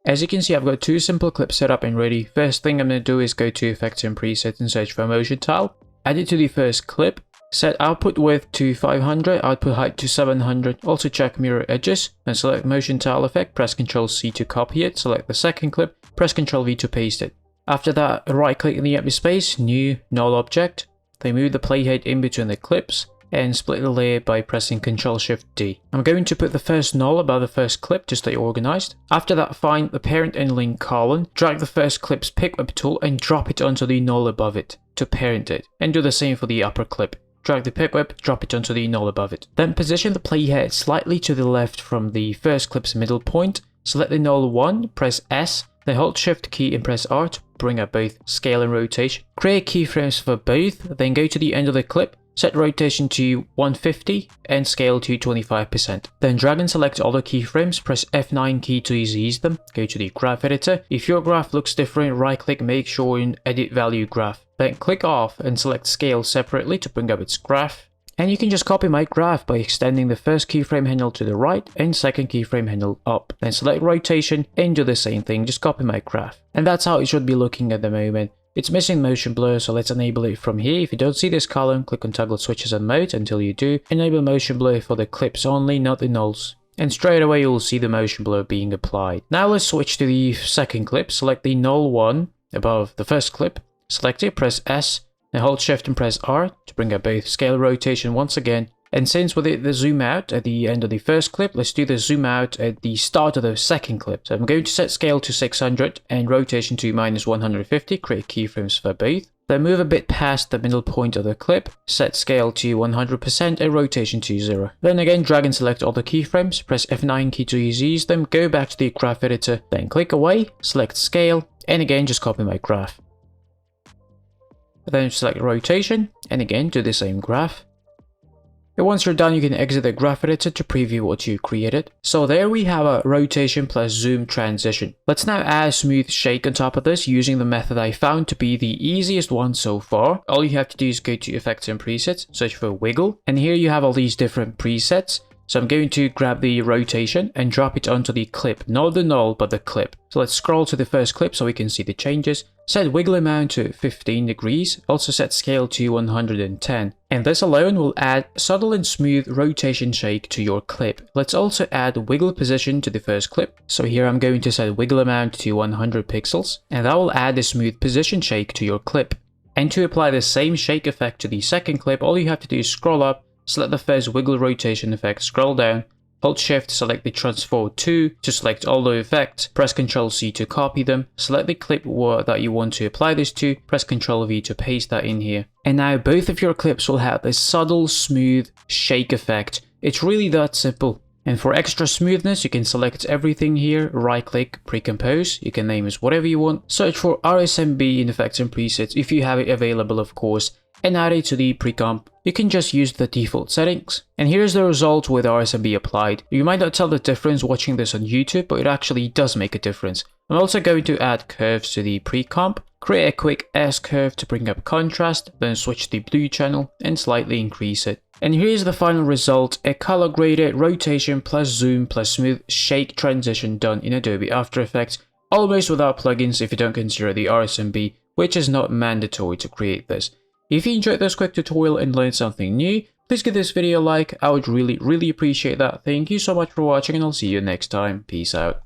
As you can see, I've got two simple clips set up and ready. First thing I'm going to do is go to Effects and Presets and search for a motion tile. Add it to the first clip. Set output width to 500, output height to 700. Also check mirror edges. Then select motion tile effect, press Ctrl C to copy it. Select the second clip, press Ctrl V to paste it. After that, right click in the empty space, new null object. Then move the playhead in between the clips and split the layer by pressing Ctrl Shift D. I'm going to put the first null above the first clip to stay organized. After that, find the parent and link column, drag the first clip's pickup tool and drop it onto the null above it to parent it. And do the same for the upper clip. Drag the pickup, drop it onto the null above it. Then position the playhead slightly to the left from the first clip's middle point. Select the null one, press S, then hold Shift key and press R to bring up both scale and rotation. Create keyframes for both, then go to the end of the clip. Set rotation to 150 and scale to 25%. Then drag and select all the keyframes, press F9 key to ease them, go to the graph editor. If your graph looks different, right click, make sure in edit value graph. Then click off and select scale separately to bring up its graph. And you can just copy my graph by extending the first keyframe handle to the right and second keyframe handle up. Then select rotation and do the same thing, just copy my graph. And that's how it should be looking at the moment. It's missing motion blur, so let's enable it from here. If you don't see this column, click on toggle switches and mode until you do. Enable motion blur for the clips only, not the nulls. And straight away you'll see the motion blur being applied. Now let's switch to the second clip. Select the null one above the first clip. Select it, press S, and hold Shift and press R to bring up both scale rotation once again. And since we did the zoom out at the end of the first clip, let's do the zoom out at the start of the second clip. So I'm going to set scale to 600 and rotation to -150, create keyframes for both. Then move a bit past the middle point of the clip, set scale to 100% and rotation to 0. Then again drag and select all the keyframes, press F9 key to ease them, go back to the graph editor, then click away, select scale, and again just copy my graph. Then select rotation, and again do the same graph. And once you're done, you can exit the graph editor to preview what you created. So there we have a rotation plus zoom transition. Let's now add a smooth shake on top of this using the method I found to be the easiest one so far. All you have to do is go to Effects and Presets, search for Wiggle, and here you have all these different presets. So I'm going to grab the rotation and drop it onto the clip, not the null, but the clip. So let's scroll to the first clip so we can see the changes. Set wiggle amount to 15 degrees, also set scale to 110. And this alone will add subtle and smooth rotation shake to your clip. Let's also add wiggle position to the first clip. So here I'm going to set wiggle amount to 100 pixels, and that will add a smooth position shake to your clip. And to apply the same shake effect to the second clip, all you have to do is scroll up, select the first wiggle rotation effect, scroll down, hold Shift, select the transform to select all the effects, press Ctrl C to copy them, select the clip that you want to apply this to, press Ctrl V to paste that in here. And now both of your clips will have this subtle, smooth shake effect. It's really that simple. And for extra smoothness, you can select everything here, right click, pre-compose, you can name it whatever you want, search for RSMB in Effects and Presets if you have it available of course, and add it to the pre-comp. You can just use the default settings. And here's the result with RSMB applied. You might not tell the difference watching this on YouTube, but it actually does make a difference. I'm also going to add curves to the pre-comp, create a quick S curve to bring up contrast, then switch the blue channel and slightly increase it. And here's the final result, a color graded rotation plus zoom plus smooth shake transition done in Adobe After Effects, almost without plugins if you don't consider the RSMB, which is not mandatory to create this. If you enjoyed this quick tutorial and learned something new, please give this video a like. I would really appreciate that. Thank you so much for watching and I'll see you next time. Peace out.